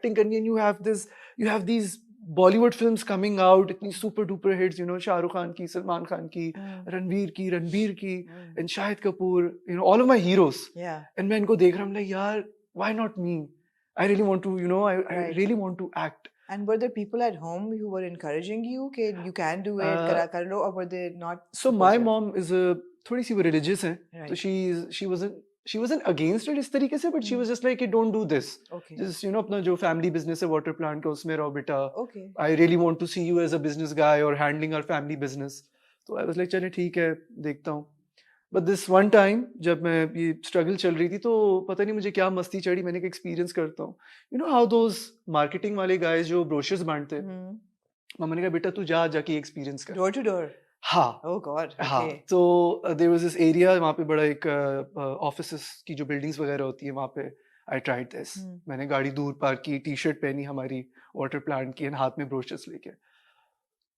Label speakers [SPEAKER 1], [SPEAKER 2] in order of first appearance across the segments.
[SPEAKER 1] Acting करनी है, you have these Bollywood films coming out, इतनी super duper hits, Shahrukh Khan की, सलमान खान की, रणबीर की and Shahid Kapoor, all of my heroes. And मैं इनको देख रहा हूँ, लाइक यार, why not me? I really want to, I really want to act.
[SPEAKER 2] And were there people at home who were encouraging you कि you can do it, kar lo, or were they not?
[SPEAKER 1] So my mom is थोड़ी सी वो religious है, तो she wasn't against it इस तरीके से, but she was just like, don't do this.
[SPEAKER 2] Okay.
[SPEAKER 1] Just अपना जो family business है water plant का, उसमें रहो बेटा.
[SPEAKER 2] Okay.
[SPEAKER 1] I really want to see you as a business guy or handling our family business. तो I was like, चले ठीक है, देखता हूँ. But this one time जब मैं ये struggle चल रही थी, तो पता नहीं मुझे क्या मस्ती चढ़ी, मैंने एक experience करता हूँ. You know how those marketing वाले guys जो brochures बांटते हैं, मम्मा ने कहा बेटा तू जाके experience कर.
[SPEAKER 2] Door to door.
[SPEAKER 1] हाँ.
[SPEAKER 2] Oh God. Okay.
[SPEAKER 1] हाँ. तो there was this area, वहाँ पे बड़ा एक offices की जो buildings वगैरह होती है, वहाँ पे I tried this. मैंने गाड़ी दूर पार्क की, टी-शर्ट पहनी हमारी water plant की, हाथ में brochures लेके.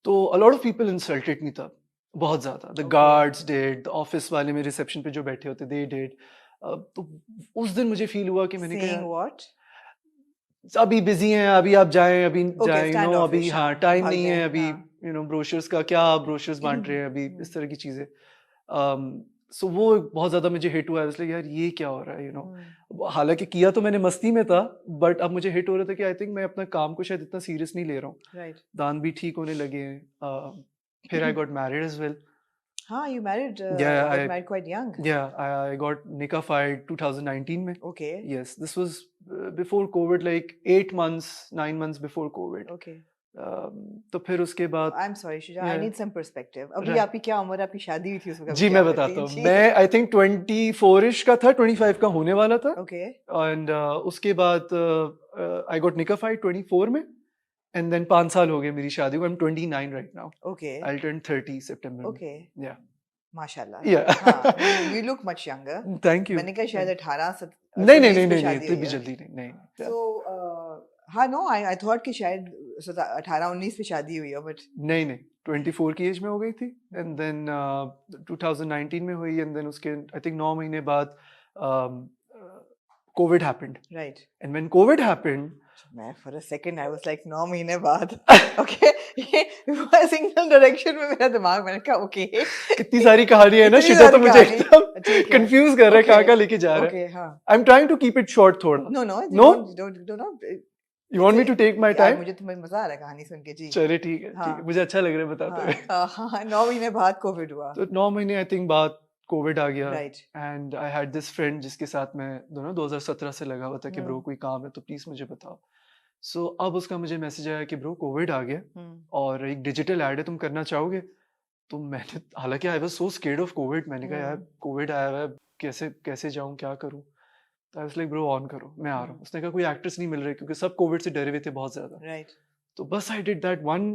[SPEAKER 1] तो a lot of people insulted me तब, बहुत ज़्यादा. The guards did, the office वाले में reception पे जो बैठे होते, they did. तो उस दिन मुझे feel हुआ कि मैंने
[SPEAKER 2] Saying what?
[SPEAKER 1] अभी busy हैं, अभी आप जाएं, अभी जाएं, अभी हाँ time नहीं है, अभी brochures का क्या brochures बांट रहे हैं अभी, इस तरह की चीजें. So वो बहुत ज़्यादा मुझे hit हुआ है, इसलिए यार ये क्या हो रहा है, हालांकि किया तो मैंने मस्ती में था, but अब मुझे hit हो रहा था कि I think मैं अपना काम को शायद इतना serious नहीं ले रहा हूँ. दांत भी ठीक होने लगे हैं. फिर I got married as well.
[SPEAKER 2] You married?
[SPEAKER 1] I
[SPEAKER 2] married quite young.
[SPEAKER 1] Yeah, I got nikah 2019 में.
[SPEAKER 2] Okay.
[SPEAKER 1] Yes, this was before COVID, like 9 months before COVID.
[SPEAKER 2] Okay.
[SPEAKER 1] तो फिर उसके बाद
[SPEAKER 2] I'm sorry Shuja, I need some perspective. अभी आपकी क्या उम्र, आपकी शादी हुई थी उस वक्त?
[SPEAKER 1] जी मैं बताता हूँ. मैं I think 24ish का था, 25 का होने वाला था.
[SPEAKER 2] Okay.
[SPEAKER 1] And उसके बाद I got nikah 24 में, and then 5 साल हो गए मेरी शादी को. I'm 29 right now.
[SPEAKER 2] Okay.
[SPEAKER 1] I'll turn 30 September.
[SPEAKER 2] Okay.
[SPEAKER 1] Yeah.
[SPEAKER 2] माशाल्लाह.
[SPEAKER 1] Yeah.
[SPEAKER 2] You look much younger.
[SPEAKER 1] Thank you.
[SPEAKER 2] मैंने कहा शायद 18 से
[SPEAKER 1] नहीं इतनी भी जल्दी नहीं.
[SPEAKER 2] So हाँ no, I thought कि शायद 18-19 पे शादी हुई हो, but
[SPEAKER 1] नहीं 24 की एज में हो गई थी, and then 2019 में हुई, and then उसके I think 9 महीने बाद COVID happened.
[SPEAKER 2] Right.
[SPEAKER 1] And when COVID happened,
[SPEAKER 2] मैं for a second I was like 9 महीने बाद. Okay. सिंगल डायरेक्शन में मेरा दिमाग, मैंने कहा ओके
[SPEAKER 1] कितनी सारी कहानी है ना, शिजा तो मुझे एकदम कंफ्यूज कर रहा है, कहाँ लेके जा रहा है. I am trying to keep it short थोड़ा.
[SPEAKER 2] No
[SPEAKER 1] You want me to take my time?
[SPEAKER 2] मुझे तुम्हें मजा आ रहा है कहानी सुन के. जी
[SPEAKER 1] चलिए ठीक है, मुझे अच्छा लग रहा है बताते हुए.
[SPEAKER 2] 9 महीने बाद कोविड हुआ.
[SPEAKER 1] तो 9 महीने आई थिंक बाद कोविड आ गया.
[SPEAKER 2] Right.
[SPEAKER 1] And I had this friend जिसके साथ मैं 2017 से लगा हुआ था कि ब्रो कोई काम है तो प्लीज मुझे बताओ. सो अब उसका मुझे मैसेज आया कि ब्रो कोविड आ गया और एक डिजिटल एड है, तुम करना चाहोगे? तो मैंने, हालांकि I was so scared of Covid, मैंने कहा यार कोविड आया हुआ है, कैसे जाऊं, क्या करूं? तो आई वाज लाइक ब्रो ऑन करो, मैं आ रहा हूं. उसने कहा कोई एक्ट्रेस नहीं मिल रही क्योंकि सब कोविड से डरे हुए थे बहुत ज्यादा.
[SPEAKER 2] राइट.
[SPEAKER 1] तो बस I did that one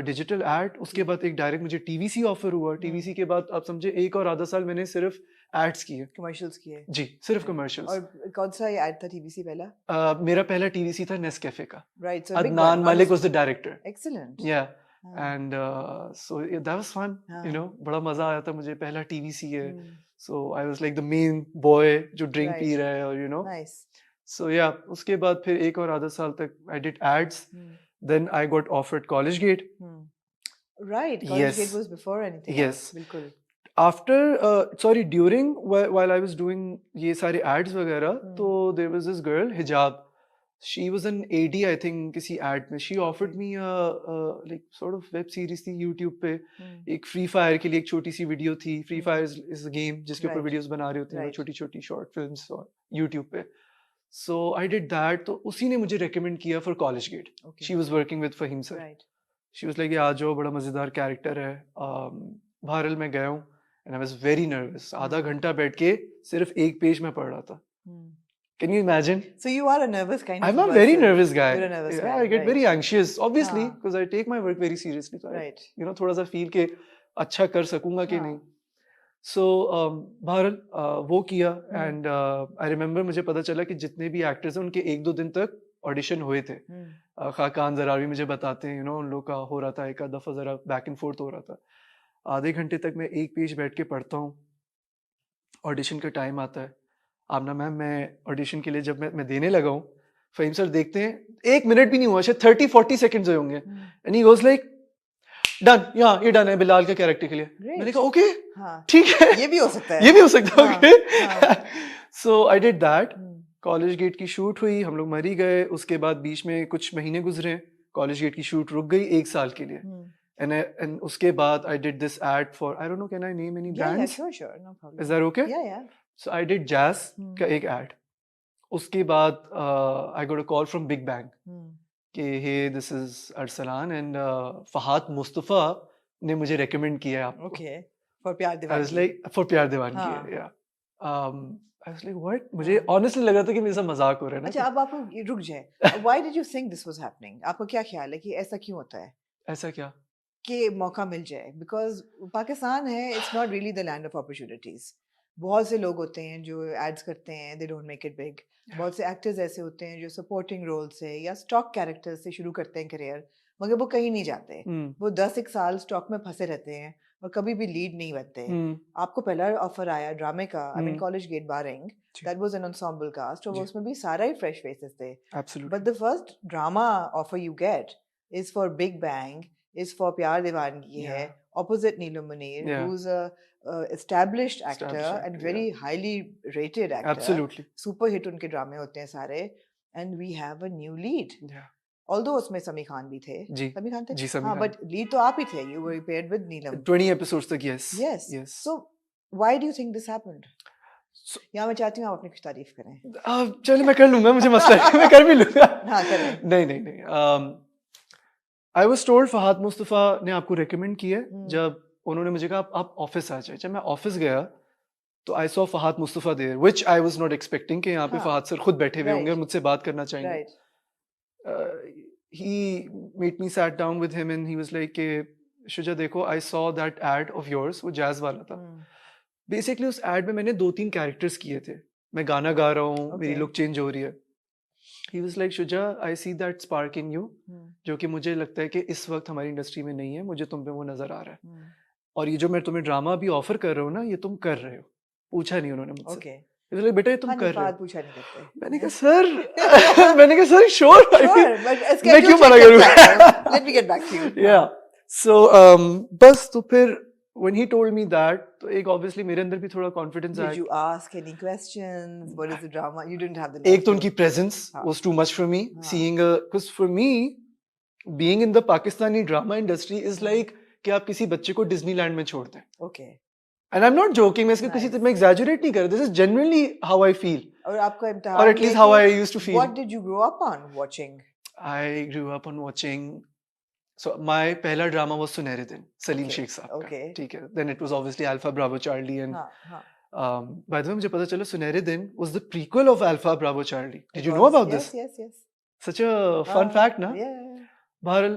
[SPEAKER 1] digital ad. उसके बाद एक डायरेक्ट मुझे टीवीसी ऑफर हुआ. टीवीसी के बाद आप समझे 1 और आधा साल मैंने सिर्फ एड्स किए,
[SPEAKER 2] कमर्शियल्स किए.
[SPEAKER 1] जी सिर्फ कमर्शियल्स.
[SPEAKER 2] और कौन सा एड था टीवीसी पहला?
[SPEAKER 1] मेरा पहला टीवीसी था नेस्कैफे का.
[SPEAKER 2] Right. So
[SPEAKER 1] Adnan Malik was the director.
[SPEAKER 2] Excellent.
[SPEAKER 1] Yeah and so that was fun, बड़ा मजा आया था मुझे. पहला टीवीसी है, so I was like the main boy जो ड्रिंक पी रहा है, और
[SPEAKER 2] नाइस.
[SPEAKER 1] सो या उसके बाद फिर 1 और आधा साल तक I did ads. Then I got offered College Gate.
[SPEAKER 2] Right. College Gate was before anything.
[SPEAKER 1] Yes.
[SPEAKER 2] बिल्कुल.
[SPEAKER 1] After, during while I was doing ये सारे ads वगैरह, तो there was this girl Hijab. She was an AD I think किसी ad में. She offered me a like sort of web series थी YouTube पे. एक Free Fire के लिए एक छोटी सी वीडियो थी. Free Fire is a game जिसके ऊपर वीडियोस बना रहे होते हैं, छोटी शॉर्ट फिल्म्स और YouTube पे. So I did that. तो उसी ने मुझे recommend किया for College Gate.
[SPEAKER 2] Okay.
[SPEAKER 1] She was working with Fahim sir.
[SPEAKER 2] Right.
[SPEAKER 1] She was like, आ जाओ, बड़ा मजेदार कैरेक्टर है. भारल में गया हूँ and I was very nervous. आधा घंटा बैठ के सिर्फ एक पेज में पढ़ रहा था. Can you imagine?
[SPEAKER 2] So you are a nervous kind of person.
[SPEAKER 1] I'm a very nervous guy.
[SPEAKER 2] You're a nervous guy.
[SPEAKER 1] I get very anxious, obviously, because I take my work very seriously. So
[SPEAKER 2] right.
[SPEAKER 1] I, थोड़ा सा feel के अच्छा कर सकूंगा कि नहीं. So बहरहाल वो किया. एंड आई रिमेम्बर मुझे पता चला कि जितने भी एक्टर्स हैं उनके 1-2 दिन तक ऑडिशन हुए थे. खाकान ज़रावी मुझे बताते हैं, उन लोग का हो रहा था, एक दफ़ा ज़रा बैक एंड फोर्थ हो रहा था. आधे घंटे तक मैं एक पेज बैठ के पढ़ता हूँ. ऑडिशन का टाइम आता है. आमना मैम, मैं ऑडिशन के लिए जब मैं देने लगा हूँ फ़हीम सर देखते हैं, 1 मिनट भी नहीं हुआ, शायद 30-40 सेकंड्स हुए होंगे, and he was like done, ये डन है बिलाल के कैरेक्टर के लिए। मैंने कहा ओके, ठीक है,
[SPEAKER 2] ये भी हो सकता है,
[SPEAKER 1] ये भी हो सकता है,
[SPEAKER 2] हाँ,
[SPEAKER 1] okay. So I did that.
[SPEAKER 2] Hmm,
[SPEAKER 1] college gate की शूट हुई, हम लोग मर ही गए। उसके बाद बीच में कुछ महीने गुजरे, कॉलेज गेट की शूट रुक गई 1 साल के लिए। एंड उसके बाद I did this ad for, I don't know, can I name any brands?
[SPEAKER 2] sure, no problem.
[SPEAKER 1] Is that okay?
[SPEAKER 2] Yeah.
[SPEAKER 1] So I did Jazz का एक एड। उसके बाद I got a call from Big Bang कि hey this is Arsalan and Fahad Mustafa ने मुझे recommend किया है आपको।
[SPEAKER 2] Okay. For प्यार
[SPEAKER 1] I was
[SPEAKER 2] Deewani.
[SPEAKER 1] like for प्यार दीवान
[SPEAKER 2] हाँ.
[SPEAKER 1] की, yeah. I was like what? मुझे honestly लग रहा था कि मेरे साथ मजाक हो रहा है ना।
[SPEAKER 2] अच्छा, अब आप रुक जाए. Why did you think this was happening? आपको क्या ख्याल है कि ऐसा क्यों होता है
[SPEAKER 1] ऐसा क्या?
[SPEAKER 2] कि मौका मिल जाए? Because पाकिस्तान है, it's not really the land of opportunities. बहुत से लोग होते हैं जो एड्स करते हैं, they don't make it big. बहुत से एक्टर्स ऐसे होते हैं जो सपोर्टिंग रोल से या स्टॉक कैरेक्टर से शुरू करते हैं करियर, मगर वो कहीं नहीं जाते. वो 10 साल स्टॉक में फंसे रहते हैं और कभी भी लीड नहीं बनते. आपको पहला ऑफर आया ड्रामे का, I mean college gate barring, that was an ensemble cast, और उसमें भी सारा ही फ्रेश फेसेस थे.
[SPEAKER 1] Absolutely.
[SPEAKER 2] But the first drama offer you get is for Big Bang, is for Pyar Deewangi है, opposite Neelam Munir,
[SPEAKER 1] Yeah.
[SPEAKER 2] who's a established actor
[SPEAKER 1] Established
[SPEAKER 2] and
[SPEAKER 1] actor,
[SPEAKER 2] very highly rated actor.
[SPEAKER 1] Absolutely.
[SPEAKER 2] Super hit उनके ड्रामे होते हैं सारे, and we have a new lead.
[SPEAKER 1] Yeah.
[SPEAKER 2] Although उसमें समी खान भी थे.
[SPEAKER 1] जी.
[SPEAKER 2] समी खान थे?
[SPEAKER 1] जी, समी
[SPEAKER 2] हाँ,
[SPEAKER 1] खान.
[SPEAKER 2] but lead तो आप ही थे. You were paired with Neelam.
[SPEAKER 1] 20 episodes तक, yes.
[SPEAKER 2] Yes.
[SPEAKER 1] Yes.
[SPEAKER 2] So why do you think this happened?
[SPEAKER 1] So-
[SPEAKER 2] यहाँ मैं चाहती हूँ आप अपनी कुछ तारीफ करें.
[SPEAKER 1] चलो मैं कर लूंगा, मुझे मसला है, मैं कर भी लूंगा।
[SPEAKER 2] हाँ, करें.
[SPEAKER 1] नहीं। I was told Fahad Mustafa ने आपको रेकमेंड किया है। जब उन्होंने मुझे कहा आप ऑफिस आ जाए, जब मैं ऑफिस गया तो I saw Fahad Mustafa there, which I was not expecting कि यहाँ पे
[SPEAKER 2] हाँ,
[SPEAKER 1] फहाद सर खुद बैठे हुए होंगे और
[SPEAKER 2] right.
[SPEAKER 1] मुझसे बात करना चाहेंगे।
[SPEAKER 2] Right.
[SPEAKER 1] He made me sat down with him and he was like कि शुजा देखो, I saw that ad of yours, वो जैज वाला था। बेसिकली उस एड में मैंने 2-3 कैरेक्टर्स किए थे। मैं गाना गा रहा हूँ, मेरी
[SPEAKER 2] Okay.
[SPEAKER 1] लुक चेंज हो रही है। He was like Shuja, I see that spark in you, जो कि मुझे लगता है कि इस वक्त हमारी इंडस्ट्री में नहीं है, मुझे तुम पे वो नजर आ रहा है। और ये जो मैं तुम्हें ड्रामा भी ऑफर कर रहा हूँ ना, ये तुम कर रहे हो। पूछा नहीं उन्होंने मुझसे।
[SPEAKER 2] Okay.
[SPEAKER 1] He was like, बेटा ये तुम
[SPEAKER 2] हाँ,
[SPEAKER 1] कर रहे
[SPEAKER 2] फहद
[SPEAKER 1] हो।
[SPEAKER 2] पूछा नहीं करते.
[SPEAKER 1] मैंने कहा सर मैंने कहा sir sure
[SPEAKER 2] Sure, but it's
[SPEAKER 1] मैं क्यों मना
[SPEAKER 2] schedule check
[SPEAKER 1] करूँगा?
[SPEAKER 2] करता हूँ. Let me get back to you.
[SPEAKER 1] Yeah. So बस तो फिर when he told me that, तो एक obviously मेरे अंदर भी थोड़ा confidence
[SPEAKER 2] Did
[SPEAKER 1] आया।
[SPEAKER 2] you ask any questions? What is the drama? You didn't have the
[SPEAKER 1] एक
[SPEAKER 2] nerve
[SPEAKER 1] तो
[SPEAKER 2] to.
[SPEAKER 1] उनकी presence
[SPEAKER 2] हाँ.
[SPEAKER 1] was too much for me.
[SPEAKER 2] हाँ.
[SPEAKER 1] Seeing because for me being in the Pakistani drama industry is like कि आप किसी बच्चे को डिज्नीलैंड में छोड़ दें।
[SPEAKER 2] Okay.
[SPEAKER 1] And I'm not joking, मैं इसके किसी
[SPEAKER 2] Nice.
[SPEAKER 1] मैं exaggerate नहीं कर रहा। This is genuinely how I feel,
[SPEAKER 2] और आपका
[SPEAKER 1] or
[SPEAKER 2] इम्तिहान
[SPEAKER 1] at least how I used to feel.
[SPEAKER 2] What did you grow up on watching?
[SPEAKER 1] I grew up on watching. So my पहला ड्रामा was सुनहरे दिन, Salim
[SPEAKER 2] Okay,
[SPEAKER 1] Sheikh साहब का।
[SPEAKER 2] okay.
[SPEAKER 1] ठीक है। Then it was obviously Alpha Bravo Charlie and
[SPEAKER 2] हाँ, हाँ.
[SPEAKER 1] by the way मुझे पता चला सुनहरे दिन was the prequel of Alpha Bravo Charlie. Did you know
[SPEAKER 2] Because-
[SPEAKER 1] about
[SPEAKER 2] yes,
[SPEAKER 1] this?
[SPEAKER 2] Yes.
[SPEAKER 1] Such a fun fact, ना?
[SPEAKER 2] Yeah.
[SPEAKER 1] बहरहाल